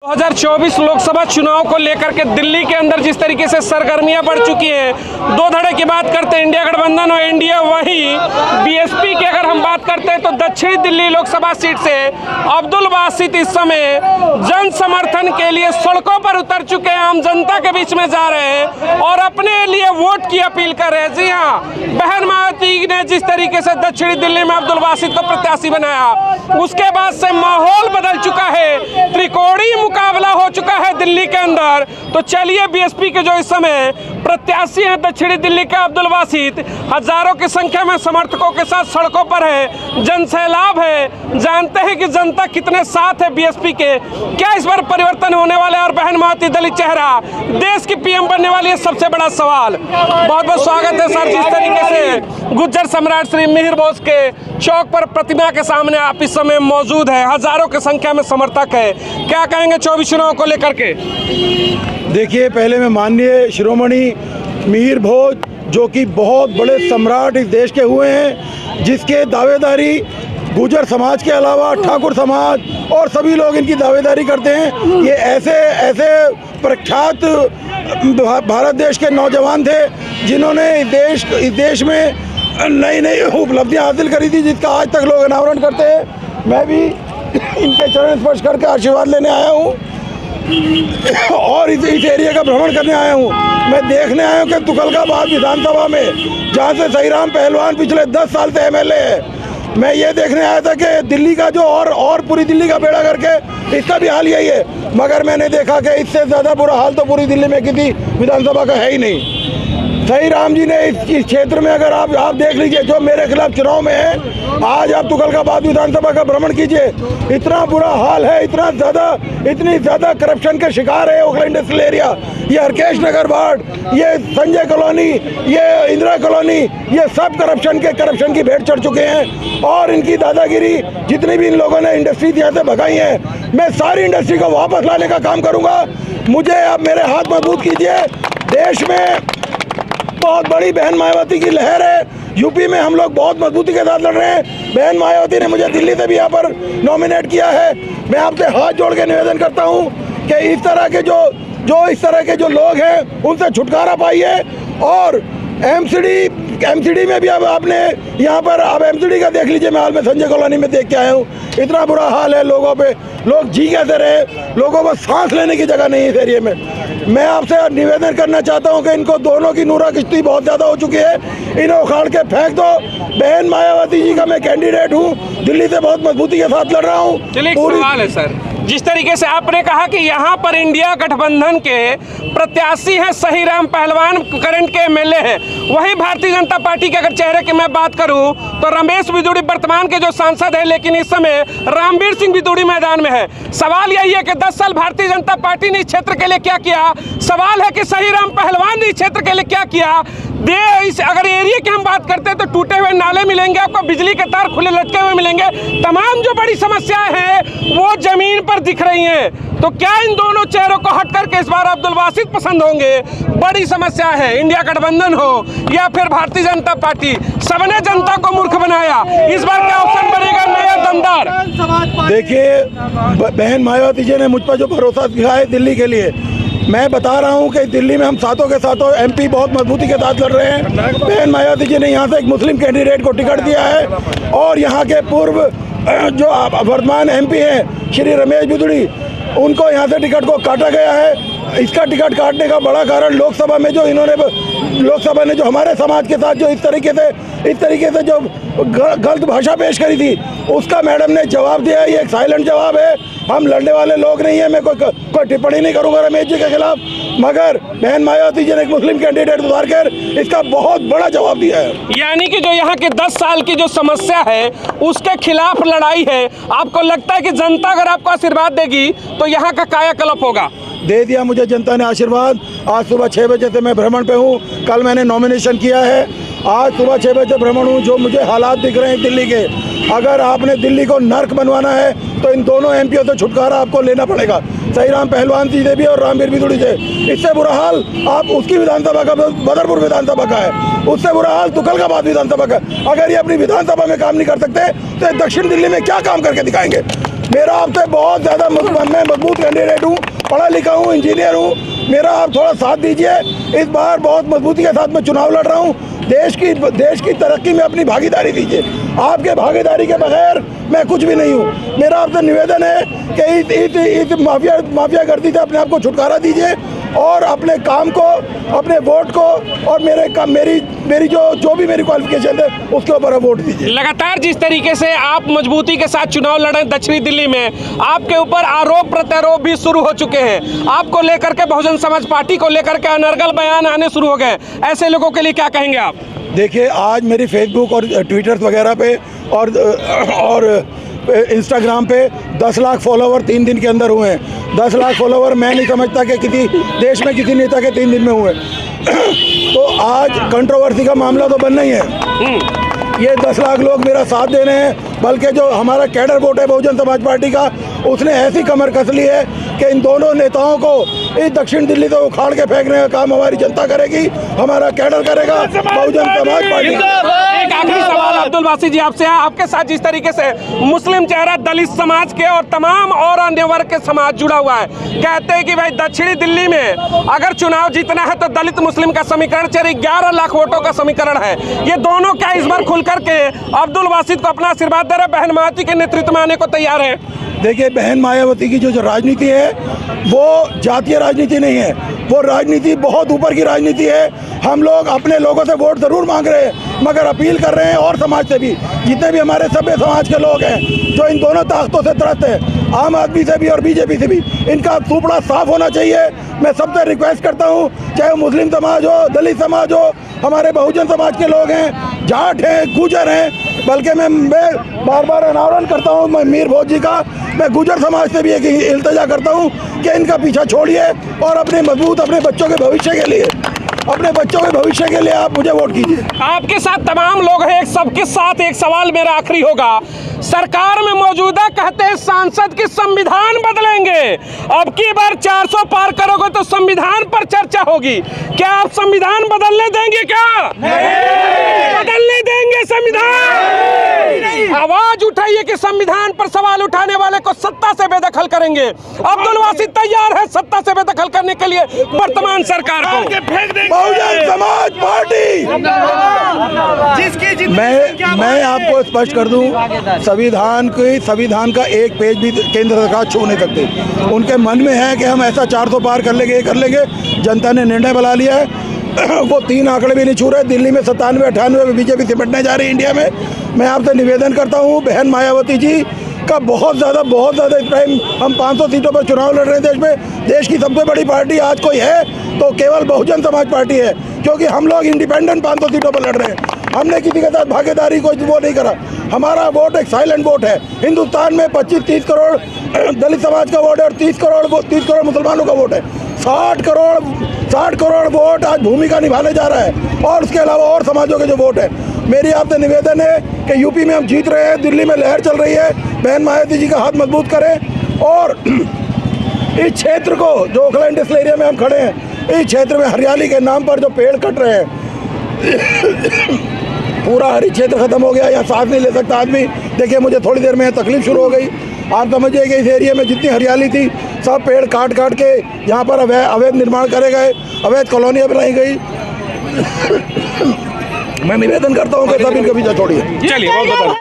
2024 लोकसभा चुनाव को लेकर के दिल्ली के अंदर जिस तरीके से सरगर्मियां बढ़ चुकी है, दो धड़े की बात करते हैं इंडिया गठबंधन और एनडीए, वही बीएसपी की अगर हम बात करते हैं तो दक्षिणी दिल्ली लोकसभा सीट से अब्दुल बासित इस समय जन समर्थन के लिए सड़कों पर उतर चुके हैं, आम जनता के बीच में जा रहे हैं और अपने लिए वोट की अपील कर रहे हैं। जी हाँ, बहन मायावती ने जिस तरीके से दक्षिणी दिल्ली में अब्दुल बासित को प्रत्याशी बनाया, उसके बाद से माहौल बदल चुका है, त्रिकोणीय मुकाबला हो चुका है दिल्ली के अंदर। तो चलिए बीएसपी के जो इस समय प्रत्याशी हैं दक्षिणी दिल्ली के अब्दुल बासित, हजारों की संख्या में समर्थकों के साथ सड़कों पर है, जन सैलाब है, जानते हैं कि जनता कितने साथ है बीएसपी के। क्या इस बार परिवर्तन होने वाला है और बहन मायावती दलित चेहरा देश की पीएम बनने वाली है, सबसे बड़ा सवाल। बहुत बहुत स्वागत है सर। जिस तरीके से गुज्जर सम्राट श्री मिहिर बोस के चौक पर प्रतिमा के सामने आप इस समय मौजूद है, हजारों की संख्या में समर्थक है, क्या कहेंगे 24 चुनाव को लेकर के? देखिए, पहले मैं माननीय शिरोमणि मिहिर भोज जो कि बहुत बड़े सम्राट इस देश के हुए हैं, जिसके दावेदारी गुर्जर समाज के अलावा ठाकुर समाज और सभी लोग इनकी दावेदारी करते हैं। ये ऐसे प्रख्यात भारत देश के नौजवान थे जिन्होंने इस देश में नई नई उपलब्धियां हासिल करी थी, जिसका आज तक लोग अनावरण करते हैं। मैं भी इनके चरण स्पर्श करके आशीर्वाद लेने आया हूँ और इस एरिया का भ्रमण करने आया हूँ। मैं देखने आया हूँ कि तुगलकाबाद विधानसभा में जहाँ से सहीराम पहलवान पिछले 10 साल से एमएलए है, मैं ये देखने आया था कि दिल्ली का जो और पूरी दिल्ली का बेड़ा करके इसका भी हाल यही है, मगर मैंने देखा कि इससे ज़्यादा बुरा हाल तो पूरी दिल्ली में किसी विधानसभा का है ही नहीं। सहीराम जी ने इस क्षेत्र में अगर आप देख लीजिए, जो मेरे खिलाफ चुनाव में है, आज आप तुगलकाबाद विधानसभा का भ्रमण कीजिए, इतना बुरा हाल है, इतनी ज़्यादा करप्शन के शिकार है ओखला इंडस्ट्रियल एरिया, ये हरकेश नगर वार्ड, ये संजय कॉलोनी, ये इंदिरा कॉलोनी, ये सब करप्शन की भेंट चढ़ चुके हैं। और इनकी दादागिरी, जितनी भी इन लोगों ने इंडस्ट्री यहाँ से भगाई है, मैं सारी इंडस्ट्री को वापस लाने का काम करूँगा। मुझे आप मेरे हाथ मजबूत कीजिए। देश में बहुत बड़ी बहन मायावती की लहर है, यूपी में हम लोग बहुत मजबूती के साथ लड़ रहे हैं। बहन मायावती ने मुझे दिल्ली से भी यहाँ पर नॉमिनेट किया है। मैं आपसे हाथ जोड़ के निवेदन करता हूँ कि इस तरह के जो लोग हैं उनसे छुटकारा पाइए। और एमसीडी में भी अब आपने यहाँ पर अब एमसीडी का देख लीजिए, मैं हाल में संजय कॉलोनी में देख के आया हूँ, इतना बुरा हाल है लोगों पे, लोग जी कैसे रहे, लोगों को सांस लेने की जगह नहीं है इस एरिया में। मैं आपसे निवेदन करना चाहता हूं कि इनको दोनों की नूरा किश्ती बहुत ज़्यादा हो चुकी है, इन्हें उखाड़ के फेंक दो। बहन मायावती जी का मैं कैंडिडेट हूं, दिल्ली से बहुत मजबूती के साथ लड़ रहा हूं। चलिए, एक सवाल है सर, जिस तरीके से आपने कहा कि यहाँ पर इंडिया गठबंधन के प्रत्याशी हैं सहीराम पहलवान, करंट के एमएलए हैं, वही भारतीय जनता पार्टी के अगर चेहरे की मैं बात करूं तो रमेश बिदूड़ी वर्तमान के जो सांसद हैं, लेकिन इस समय रामवीर सिंह बिदूड़ी मैदान में है। सवाल यही है कि 10 साल भारतीय जनता पार्टी ने इस क्षेत्र के लिए क्या किया, सवाल है कि सहीराम पहलवान ने इस क्षेत्र के लिए क्या किया। अगर एरिया की हम बात करते हैं तो टूटे हुए नाले मिलेंगे आपको, बिजली के तार खुले लटके हुए मिलेंगे, तमाम जो बड़ी समस्याएं हैं वो जमीन पर दिख रही हैं। तो क्या इन दोनों चेहरों को हट करके इस बार अब्दुल बासित पसंद होंगे? बड़ी समस्या है, इंडिया गठबंधन हो या फिर भारतीय जनता पार्टी, सबने जनता को मूर्ख बनाया। इस बार क्या ऑप्शन बनेगा नया दमदार? देखिए, बहन मायावती जी ने मुझ पर जो भरोसा दिखाया है दिल्ली के लिए, मैं बता रहा हूं कि दिल्ली में हम सातों के सातों एमपी बहुत मजबूती के साथ लड़ रहे हैं। बहन मायावती जी ने यहां से एक मुस्लिम कैंडिडेट को टिकट दिया है और यहां के पूर्व जो वर्तमान एमपी हैं श्री रमेश बिदूड़ी, उनको यहां से टिकट को काटा गया है। इसका टिकट काटने का बड़ा कारण लोकसभा ने जो हमारे समाज के साथ जो इस तरीके से जो गलत भाषा पेश करी थी, उसका मैडम ने जवाब दिया है। ये एक साइलेंट जवाब है, हम लड़ने वाले लोग नहीं है। मैं कोई टिप्पणी नहीं करूंगा रमेश जी के खिलाफ, मगर बहन मायावती जी ने एक मुस्लिम कैंडिडेट उतार कर इसका बहुत बड़ा जवाब दिया है। यानी कि जो यहाँ की 10 साल की जो समस्या है उसके खिलाफ लड़ाई है। आपको लगता है कि जनता अगर आपको आशीर्वाद देगी तो यहाँ का कायाकल्प होगा? दे दिया मुझे जनता ने आशीर्वाद। आज सुबह 6 बजे से मैं भ्रमण पे हूँ, कल मैंने नॉमिनेशन किया है, आज सुबह 6 बजे भ्रमण हूँ। जो मुझे हालात दिख रहे हैं दिल्ली के, अगर आपने दिल्ली को नर्क बनवाना है तो इन दोनों एमपीओ से छुटकारा आपको लेना पड़ेगा, सहीराम पहलवान जी से भी और रामवीर बिदूड़ी से। इससे बुरा हाल आप उसकी विधानसभा का, बदरपुर विधानसभा का है, उससे बुरा हाल तुगलकाबाद विधानसभा का। अगर ये अपनी विधानसभा में काम नहीं कर सकते तो दक्षिण दिल्ली में क्या काम करके दिखाएंगे? मेरा आपसे बहुत ज़्यादा मैं मजबूत कैंडिडेट हूँ, पढ़ा लिखा हूँ, इंजीनियर हूँ। मेरा आप थोड़ा साथ दीजिए। इस बार बहुत मजबूती के साथ मैं चुनाव लड़ रहा हूँ। देश की तरक्की में अपनी भागीदारी दीजिए। आपके भागीदारी के बगैर मैं कुछ भी नहीं हूँ। मेरा आपसे निवेदन है कि इस माफिया गर्दी से अपने आप को छुटकारा दीजिए और अपने काम को, अपने वोट को और मेरी जो भी मेरी क्वालिफिकेशन है उसके ऊपर वोट दीजिए। लगातार जिस तरीके से आप मजबूती के साथ चुनाव लड़े दक्षिणी दिल्ली में, आपके ऊपर आरोप प्रत्यारोप भी शुरू हो चुके हैं। आपको लेकर के बहुजन समाज पार्टी को लेकर के अनर्गल बयान आने शुरू हो गए। ऐसे लोगों के लिए क्या कहेंगे आप? देखिए, आज मेरी फेसबुक और ट्विटर वगैरह पे और इंस्टाग्राम पे 10 लाख फॉलोवर 3 दिन के अंदर हुए हैं। 10 लाख फॉलोवर मैं नहीं समझता कि किसी देश में किसी नेता के 3 दिन में हुए। तो आज कंट्रोवर्सी का मामला तो बनना ही है। ये 10 लाख लोग मेरा साथ दे रहे हैं, बल्कि जो हमारा कैडर वोट है बहुजन समाज पार्टी का, उसने ऐसी कमर कस ली है कि इन दोनों नेताओं को इस दक्षिण दिल्ली से उखाड़ के फेंकने का काम हमारी जनता करेगी, हमारा कैडर करेगा, बहुजन समाज पार्टी। एक आखिरी सवाल अब्दुल बासी जी आपसे है। आपके साथ जिस तरीके से मुस्लिम चेहरा दलित समाज के और तमाम और अन्य वर्ग के समाज जुड़ा हुआ है, कहते हैं कि भाई दक्षिणी दिल्ली में अगर चुनाव जीतना है तो दलित मुस्लिम का समीकरण 11 लाख वोटों का समीकरण है। ये दोनों क्या इस बार खुल करके अब्दुल बासित को अपना आशीर्वाद दे रहे, बहन मायावती के नेतृत्व में आने को तैयार है? देखिए, बहन मायावती की जो राजनीति है वो जातीय राजनीति नहीं है, वो राजनीति बहुत ऊपर की राजनीति है। हम लोग अपने लोगों से वोट ज़रूर मांग रहे हैं, मगर अपील कर रहे हैं और समाज से भी, जितने भी हमारे सभ्य समाज के लोग हैं जो इन दोनों ताकतों से त्रस्त हैं, आम आदमी से भी और बीजेपी से भी, इनका सुपड़ा साफ होना चाहिए। मैं सबसे रिक्वेस्ट करता हूँ, चाहे मुस्लिम समाज हो, दलित समाज हो, हमारे बहुजन समाज के लोग हैं, जाट हैं, गुजर हैं, बल्कि मैं बार बार अनावरण करता हूँ मैं मीर भोज जी का, मैं गुजर समाज से भी एक इल्तिजा करता हूँ कि इनका पीछा छोड़िए और अपने बच्चों के भविष्य के लिए आप मुझे वोट कीजिए। आपके साथ तमाम लोग हैं, सबके साथ एक सवाल मेरा आखिरी होगा। सरकार में मौजूदा कहते हैं सांसद की संविधान बदलेंगे, अब की बार 400 पार करोगे तो संविधान पर चर्चा होगी। क्या आप संविधान बदलने देंगे? क्या नहीं बदलने देंगे संविधान? आवाज उठाइए कि संविधान पर सवाल उठाने वाले को सत्ता से बेदखल करेंगे। अब्दुल बासित तैयार है सत्ता से बेदखल करने के लिए वर्तमान सरकार को? बहुजन समाज पार्टी, मैं आपको स्पष्ट कर दूं, संविधान का एक पेज भी केंद्र सरकार छू नहीं सकती। उनके मन में है कि हम ऐसा 400 पार कर लेंगे। जनता ने निर्णय बना लिया है। वो 3 आंकड़े भी नहीं छू रहे। दिल्ली में 97-98 में बीजेपी सिमटने जा रही है इंडिया में। मैं आपसे निवेदन करता हूँ, बहन मायावती जी का बहुत ज़्यादा इस टाइम हम 500 सीटों पर चुनाव लड़ रहे हैं देश में। देश की सबसे बड़ी पार्टी आज कोई है तो केवल बहुजन समाज पार्टी है, क्योंकि हम लोग इंडिपेंडेंट 500 सीटों पर लड़ रहे हैं। हमने किसी के साथ भागीदारी कोई वो नहीं करा। हमारा वोट एक साइलेंट वोट है। हिंदुस्तान में 25-30 करोड़ दलित समाज का वोट है और 30 करोड़ मुसलमानों का वोट है। 60 करोड़ वोट आज भूमिका निभाने जा रहा है, और उसके अलावा और समाजों के जो वोट है। मेरी आपसे निवेदन है कि यूपी में हम जीत रहे हैं, दिल्ली में लहर चल रही है, बहन मायावती जी का हाथ मजबूत करें। और इस क्षेत्र को, जो ओखला इंडस्ट्रियल एरिया में हम खड़े हैं, इस क्षेत्र में हरियाली के नाम पर जो पेड़ कट रहे हैं, पूरा हरी क्षेत्र खत्म हो गया, या सांस नहीं ले सकता आदमी। देखिए, मुझे थोड़ी देर में तकलीफ शुरू हो गई। आप समझिए कि इस एरिया में जितनी हरियाली थी, सब पेड़ काट के यहाँ पर अवैध निर्माण करे गए, अवैध कॉलोनियाँ बनाई गई। मैं निवेदन करता हूँ कि सब इनका पीछा छोड़िए। चलिए, बहुत